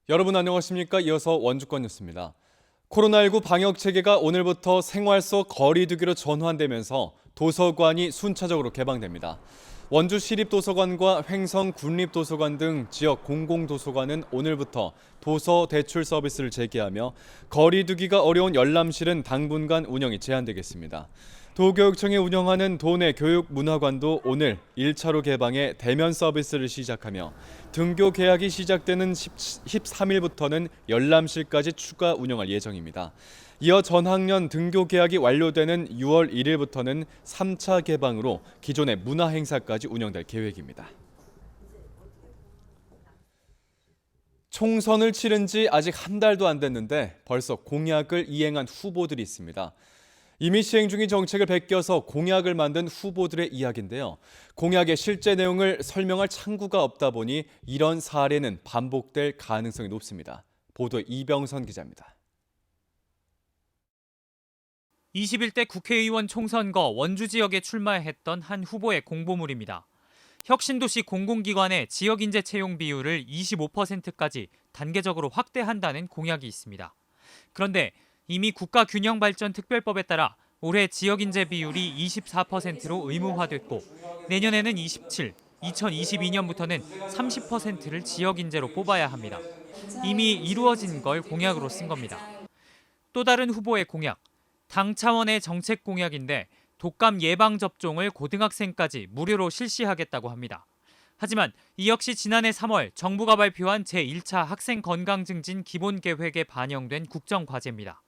여러분 안녕하십니까? 이어서 원주권 뉴스입니다. 코로나19 방역 체계가 오늘부터 생활 속 거리 두기로 전환되면서 도서관이 순차적으로 개방됩니다. 원주 시립도서관과 횡성 군립도서관 등 지역 공공도서관은 오늘부터 도서 대출 서비스를 재개하며 거리 두기가 어려운 열람실은 당분간 운영이 제한되겠습니다. 도교육청이 운영하는 도내 교육문화관도 오늘 1차로 개방해 대면 서비스를 시작하며 등교 개학이 시작되는 13일부터는 열람실까지 추가 운영할 예정입니다. 이어 전학년 등교 개학이 완료되는 6월 1일부터는 3차 개방으로 기존의 문화행사까지 운영될 계획입니다. 총선을 치른 지 아직 한 달도 안 됐는데 벌써 공약을 이행한 후보들이 있습니다. 이미 시행 중인 정책을 베껴서 공약을 만든 후보들의 이야기인데요. 공약의 실제 내용을 설명할 창구가 없다 보니 이런 사례는 반복될 가능성이 높습니다. 보도에 이병선 기자입니다. 21대 국회의원 총선거 원주 지역에 출마했던 한 후보의 공보물입니다. 혁신도시 공공기관의 지역인재 채용 비율을 25%까지 단계적으로 확대한다는 공약이 있습니다. 그런데 이미 국가균형발전특별법에 따라 올해 지역인재 비율이 24%로 의무화됐고 내년에는 27, 2022년부터는 30%를 지역인재로 뽑아야 합니다. 이미 이루어진 걸 공약으로 쓴 겁니다. 또 다른 후보의 공약, 당 차원의 정책 공약인데 독감 예방접종을 고등학생까지 무료로 실시하겠다고 합니다. 하지만 이 역시 지난해 3월 정부가 발표한 제1차 학생 건강 증진 기본계획에 반영된 국정과제입니다.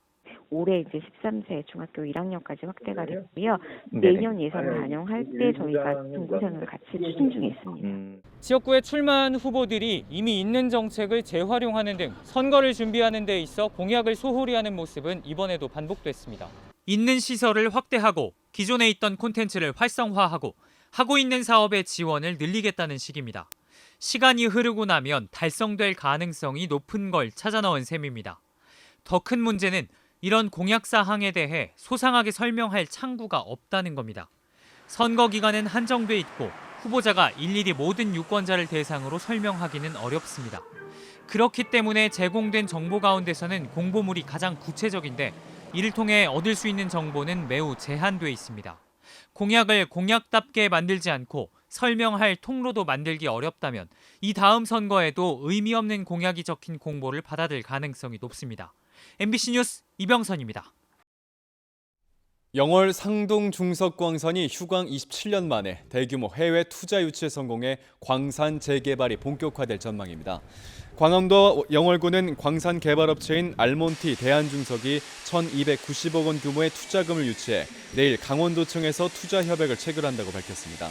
올해 이제 13세 중학교 1학년까지 확대가 됐고요. 내년 예산 반영할 때 저희가 중구상을 같이 추진 중에 있습니다. 지역구에 출마한 후보들이 이미 있는 정책을 재활용하는 등 선거를 준비하는 데 있어 공약을 소홀히 하는 모습은 이번에도 반복됐습니다. 있는 시설을 확대하고 기존에 있던 콘텐츠를 활성화하고 하고 있는 사업의 지원을 늘리겠다는 식입니다. 시간이 흐르고 나면 달성될 가능성이 높은 걸 찾아 넣은 셈입니다. 더 큰 문제는 이런 공약 사항에 대해 소상하게 설명할 창구가 없다는 겁니다. 선거 기간은 한정돼 있고 후보자가 일일이 모든 유권자를 대상으로 설명하기는 어렵습니다. 그렇기 때문에 제공된 정보 가운데서는 공보물이 가장 구체적인데 이를 통해 얻을 수 있는 정보는 매우 제한돼 있습니다. 공약을 공약답게 만들지 않고 설명할 통로도 만들기 어렵다면 이 다음 선거에도 의미 없는 공약이 적힌 공보를 받아들 가능성이 높습니다. MBC 뉴스 이병선입니다. 영월 상동 중석광산이 휴광 27년 만에 대규모 해외 투자 유치에 성공해 광산 재개발이 본격화될 전망입니다. 광암도 영월군은 광산 개발업체인 알몬티 대한중석이 1,290억 원 규모의 투자금을 유치해 내일 강원도청에서 투자 협약을 체결한다고 밝혔습니다.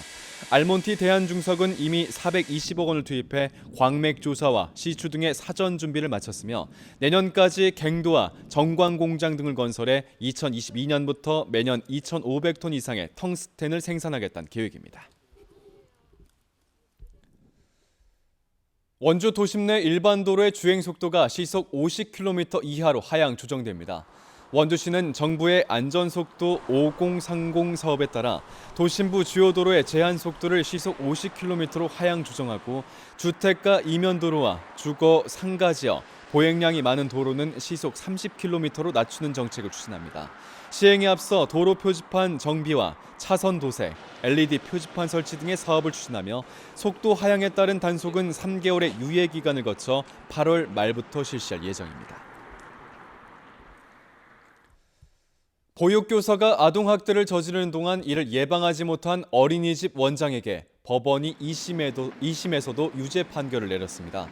알몬티 대한중석은 이미 420억 원을 투입해 광맥 조사와 시추 등의 사전 준비를 마쳤으며 내년까지 갱도와 정광 공장 등을 건설해 2022년부터 매년 2,500톤 이상의 텅스텐을 생산하겠다는 계획입니다. 원주 도심 내 일반 도로의 주행 속도가 시속 50km 이하로 하향 조정됩니다. 원주시는 정부의 안전속도 5030 사업에 따라 도심부 주요 도로의 제한 속도를 시속 50km로 하향 조정하고 주택가 이면도로와 주거 상가지역, 보행량이 많은 도로는 시속 30km로 낮추는 정책을 추진합니다. 시행에 앞서 도로 표지판 정비와 차선 도색, LED 표지판 설치 등의 사업을 추진하며 속도 하향에 따른 단속은 3개월의 유예 기간을 거쳐 8월 말부터 실시할 예정입니다. 보육교사가 아동학대를 저지르는 동안 이를 예방하지 못한 어린이집 원장에게 법원이 2심에서도 유죄 판결을 내렸습니다.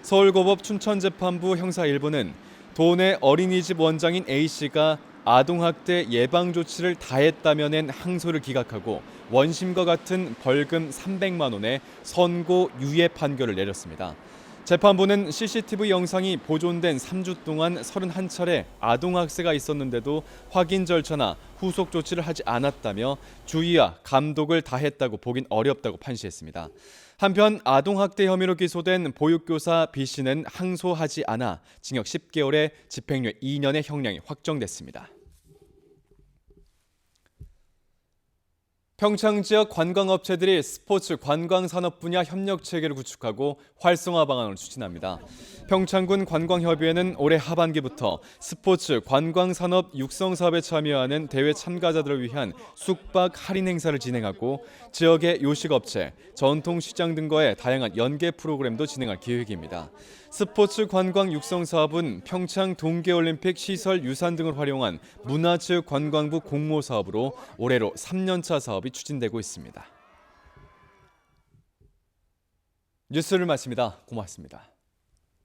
서울고법 춘천재판부 형사 1부는 도내 어린이집 원장인 A씨가 아동학대 예방조치를 다했다며 낸 항소를 기각하고 원심과 같은 벌금 300만 원의 선고 유예 판결을 내렸습니다. 재판부는 CCTV 영상이 보존된 3주 동안 31차례 아동학대가 있었는데도 확인 절차나 후속 조치를 하지 않았다며 주의와 감독을 다했다고 보긴 어렵다고 판시했습니다. 한편 아동학대 혐의로 기소된 보육교사 B씨는 항소하지 않아 징역 10개월에 집행유예 2년의 형량이 확정됐습니다. 평창 지역 관광업체들이 스포츠 관광 산업 분야 협력 체계를 구축하고 활성화 방안을 추진합니다. 평창군 관광협의회는 올해 하반기부터 스포츠 관광 산업 육성 사업에 참여하는 대회 참가자들을 위한 숙박 할인 행사를 진행하고 지역의 요식업체, 전통시장 등과의 다양한 연계 프로그램도 진행할 계획입니다. 스포츠 관광 육성 사업은 평창 동계올림픽 시설 유산 등을 활용한 문화체육관광부 공모 사업으로 올해로 3년차 사업이 추진되고 있습니다. 뉴스를 마칩니다. 고맙습니다.